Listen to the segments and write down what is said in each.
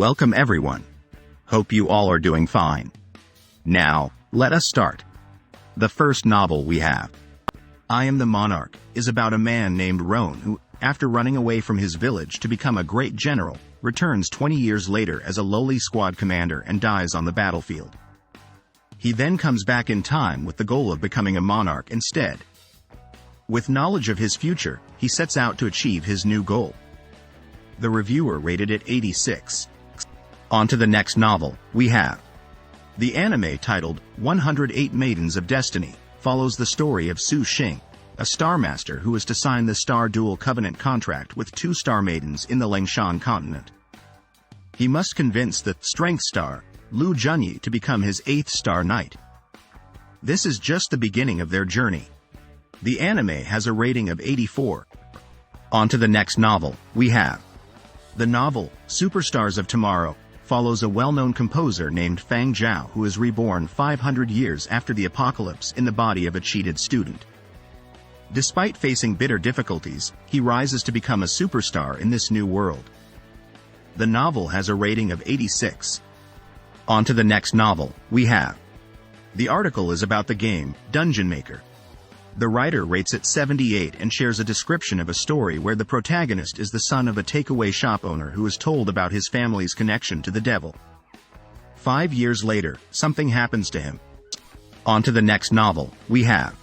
Welcome everyone. Hope you all are doing fine. Now, let us start. The first novel we have, I Am the Monarch, is about a man named Roan who, after running away from his village to become a great general, returns 20 years later as a lowly squad commander and dies on the battlefield. He then comes back in time with the goal of becoming a monarch instead. With knowledge of his future, he sets out to achieve his new goal. The reviewer rated it 86. On to the next novel we have. The anime titled 108 Maidens of Destiny follows the story of Su Xing, a star master who is to sign the Star Dual Covenant contract with 2 star maidens in the Liangshan continent. He must convince the Strength Star, Lu Junyi, to become his 8th star knight. This is just the beginning of their journey. The anime has a rating of 84. On to the next novel we have. The novel, Superstars of Tomorrow, follows a well-known composer named Fang Zhao who is reborn 500 years after the apocalypse in the body of a cheated student. Despite facing bitter difficulties, he rises to become a superstar in this new world. The novel has a rating of 86. On to the next novel we have. The article is about the game, Dungeon Maker. The writer rates it 78 and shares a description of a story where the protagonist is the son of a takeaway shop owner who is told about his family's connection to the devil. 5 years later, something happens to him. On to the next novel we have.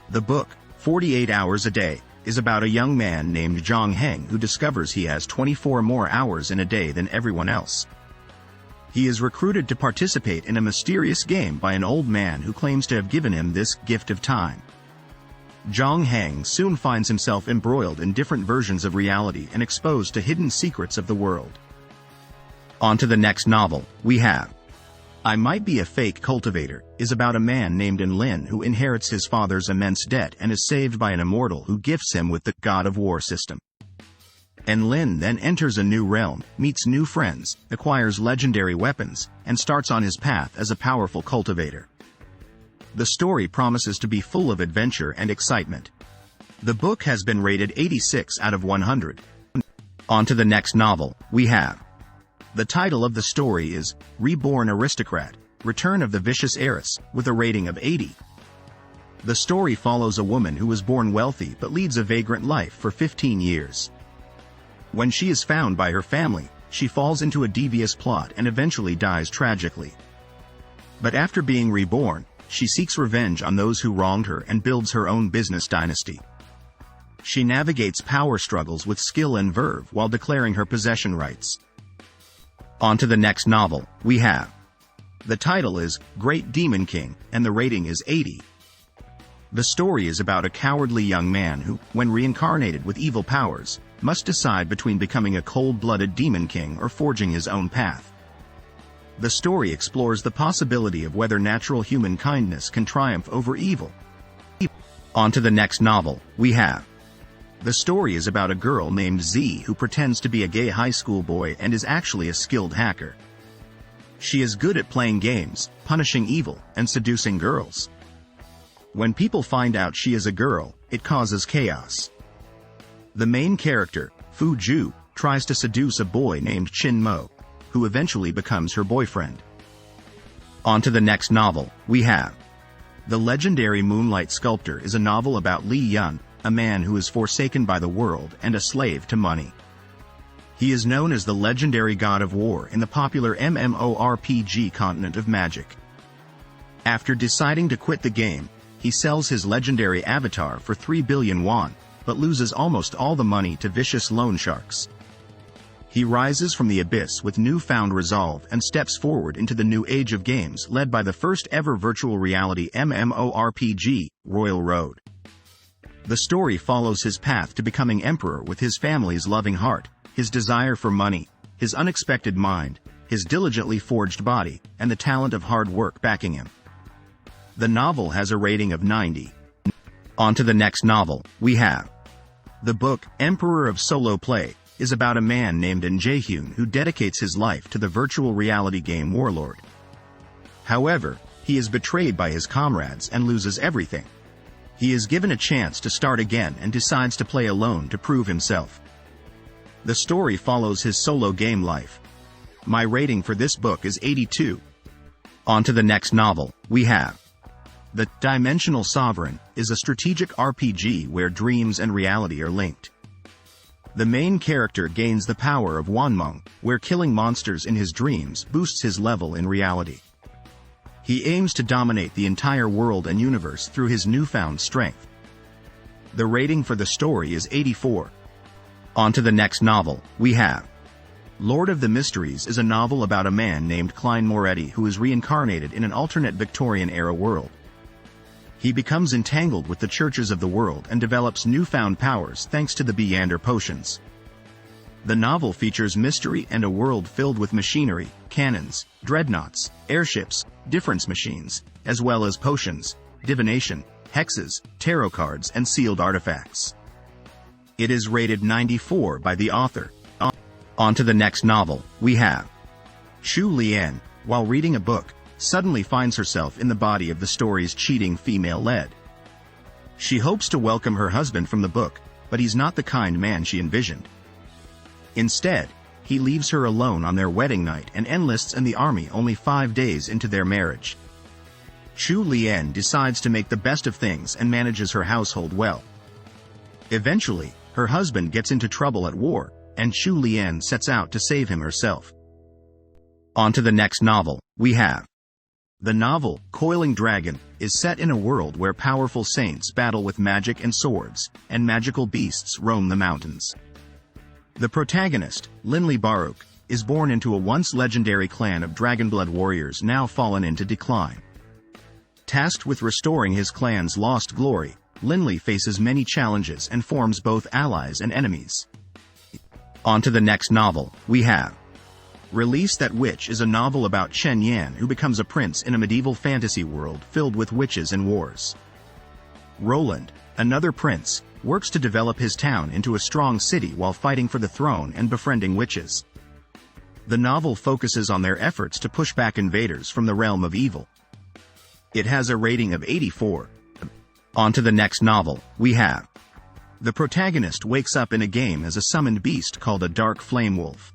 The book, 48 Hours a Day, is about a young man named Zhang Heng who discovers he has 24 more hours in a day than everyone else. He is recruited to participate in a mysterious game by an old man who claims to have given him this gift of time. Zhang Heng soon finds himself embroiled in different versions of reality and exposed to hidden secrets of the world. On to the next novel we have. I Might Be a Fake Cultivator is about a man named Enlin who inherits his father's immense debt and is saved by an immortal who gifts him with the God of War system. Enlin then enters a new realm, meets new friends, acquires legendary weapons, and starts on his path as a powerful cultivator. The story promises to be full of adventure and excitement. The book has been rated 86 out of 100. On to the next novel we have. The title of the story is Reborn Aristocrat, Return of the Vicious Heiress, with a rating of 80. The story follows a woman who was born wealthy but leads a vagrant life for 15 years. When she is found by her family, she falls into a devious plot and eventually dies tragically. But after being reborn, she seeks revenge on those who wronged her and builds her own business dynasty. She navigates power struggles with skill and verve while declaring her possession rights. On to the next novel we have. The title is Great Demon King, and the rating is 80. The story is about a cowardly young man who, when reincarnated with evil powers, must decide between becoming a cold-blooded demon king or forging his own path. The story explores the possibility of whether natural human kindness can triumph over evil. On to the next novel we have. The story is about a girl named Z who pretends to be a gay high school boy and is actually a skilled hacker. She is good at playing games, punishing evil, and seducing girls. When people find out she is a girl, it causes chaos. The main character, Fu Ju, tries to seduce a boy named Chin Mo, who eventually becomes her boyfriend. On to the next novel we have. The legendary Moonlight Sculptor is a novel about Li Yun, a man who is forsaken by the world and a slave to money. He is known as the legendary God of War in the popular MMORPG Continent of Magic. After deciding to quit the game, he sells his legendary avatar for 3 billion won, but loses almost all the money to vicious loan sharks. He rises from the abyss with newfound resolve and steps forward into the new age of games led by the first ever virtual reality MMORPG, Royal Road. The story follows his path to becoming emperor with his family's loving heart, his desire for money, his unexpected mind, his diligently forged body, and the talent of hard work backing him. The novel has a rating of 90. On to the next novel we have. The book, Emperor of Solo Play, is about a man named Jaehyun who dedicates his life to the virtual reality game Warlord. However, he is betrayed by his comrades and loses everything. He is given a chance to start again and decides to play alone to prove himself. The story follows his solo game life. My rating for this book is 82. On to the next novel, we have The Dimensional Sovereign is a strategic RPG where dreams and reality are linked. The main character gains the power of Wanmeng, where killing monsters in his dreams boosts his level in reality. He aims to dominate the entire world and universe through his newfound strength. The rating for the story is 84. On to the next novel, we have Lord of the Mysteries is a novel about a man named Klein Moretti who is reincarnated in an alternate Victorian-era world. He becomes entangled with the churches of the world and develops newfound powers thanks to the Beyander potions. The novel features mystery and a world filled with machinery, cannons, dreadnoughts, airships, difference machines, as well as potions, divination, hexes, tarot cards, and sealed artifacts. It is rated 94 by the author. On to the next novel, we have Shu Lian, while reading a book, suddenly finds herself in the body of the story's cheating female lead. She hopes to welcome her husband from the book, but he's not the kind man she envisioned. Instead, he leaves her alone on their wedding night and enlists in the army only 5 days into their marriage. Shu Lian decides to make the best of things and manages her household well. Eventually, her husband gets into trouble at war, and Shu Lian sets out to save him herself. On to the next novel, we have The novel, Coiling Dragon, is set in a world where powerful saints battle with magic and swords, and magical beasts roam the mountains. The protagonist, Linley Baruch, is born into a once legendary clan of dragonblood warriors now fallen into decline. Tasked with restoring his clan's lost glory, Linley faces many challenges and forms both allies and enemies. On to the next novel, we have Release That Witch is a novel about Chen Yan who becomes a prince in a medieval fantasy world filled with witches and wars. Roland, another prince, works to develop his town into a strong city while fighting for the throne and befriending witches. The novel focuses on their efforts to push back invaders from the realm of evil. It has a rating of 84. On to the next novel, we have The protagonist wakes up in a game as a summoned beast called a Dark Flame Wolf.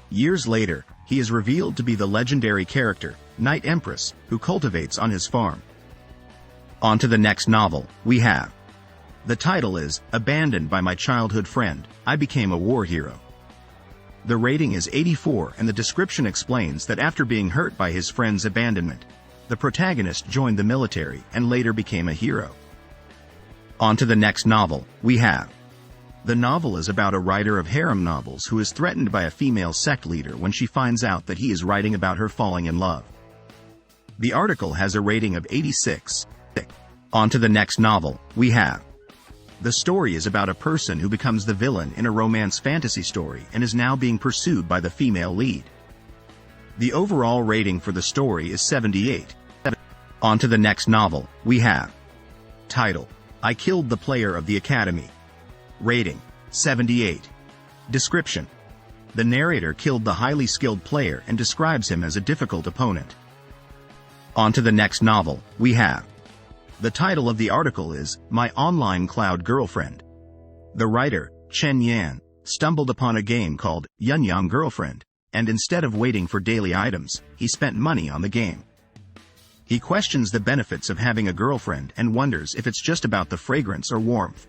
Years later, he is revealed to be the legendary character, Night Empress, who cultivates on his farm. On to the next novel, we have The title is Abandoned by My Childhood Friend, I Became a War Hero. The rating is 84 and the description explains that after being hurt by his friend's abandonment, the protagonist joined the military and later became a hero. On to the next novel, we have The novel is about a writer of harem novels who is threatened by a female sect leader when she finds out that he is writing about her falling in love. The article has a rating of 86. On to the next novel, we have The story is about a person who becomes the villain in a romance fantasy story and is now being pursued by the female lead. The overall rating for the story is 78. On to the next novel, we have Title, I Killed the Player of the Academy. Rating, 78. Description, the narrator killed the highly skilled player and describes him as a difficult opponent. On to the next novel, we have The title of the article is My Online Cloud Girlfriend. The writer, Chen Yan, stumbled upon a game called Yunyang Girlfriend, and instead of waiting for daily items, he spent money on the game. He questions the benefits of having a girlfriend and wonders if it's just about the fragrance or warmth.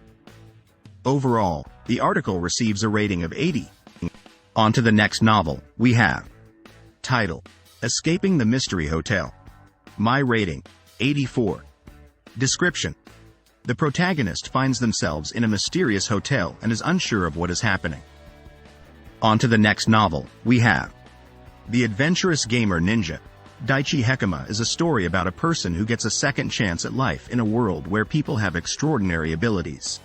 Overall, the article receives a rating of 80. On to the next novel, we have Title, Escaping the Mystery Hotel. My rating, 84. Description, the protagonist finds themselves in a mysterious hotel and is unsure of what is happening. On to the next novel, we have The Adventurous Gamer Ninja. Daichi Hekima is a story about a person who gets a second chance at life in a world where people have extraordinary abilities.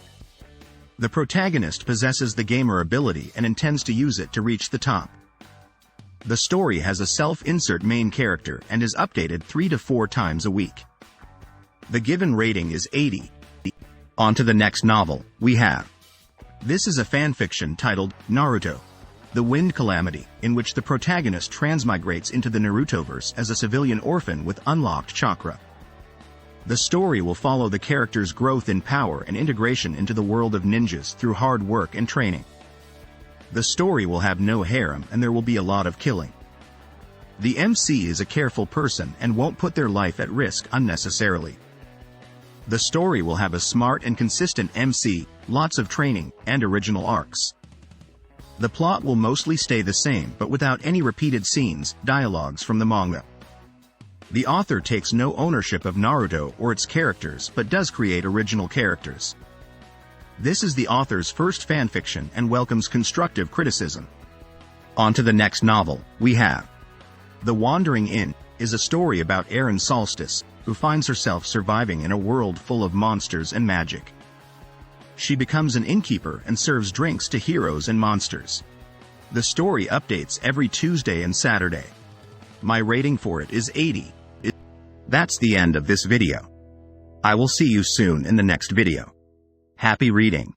The protagonist possesses the gamer ability and intends to use it to reach the top. The story has a self-insert main character and is updated 3 to 4 times a week. The given rating is 80. On to the next novel, we have This is a fanfiction titled Naruto, The Wind Calamity, in which the protagonist transmigrates into the Narutoverse as a civilian orphan with unlocked chakra. The story will follow the character's growth in power and integration into the world of ninjas through hard work and training. The story will have no harem and there will be a lot of killing. The MC is a careful person and won't put their life at risk unnecessarily. The story will have a smart and consistent MC, lots of training, and original arcs. The plot will mostly stay the same but without any repeated scenes, dialogues from the manga. The author takes no ownership of Naruto or its characters but does create original characters. This is the author's first fanfiction and welcomes constructive criticism. On to the next novel, we have The Wandering Inn, is a story about Erin Solstice, who finds herself surviving in a world full of monsters and magic. She becomes an innkeeper and serves drinks to heroes and monsters. The story updates every Tuesday and Saturday. My rating for it is 80. That's the end of this video. I will see you soon in the next video. Happy reading.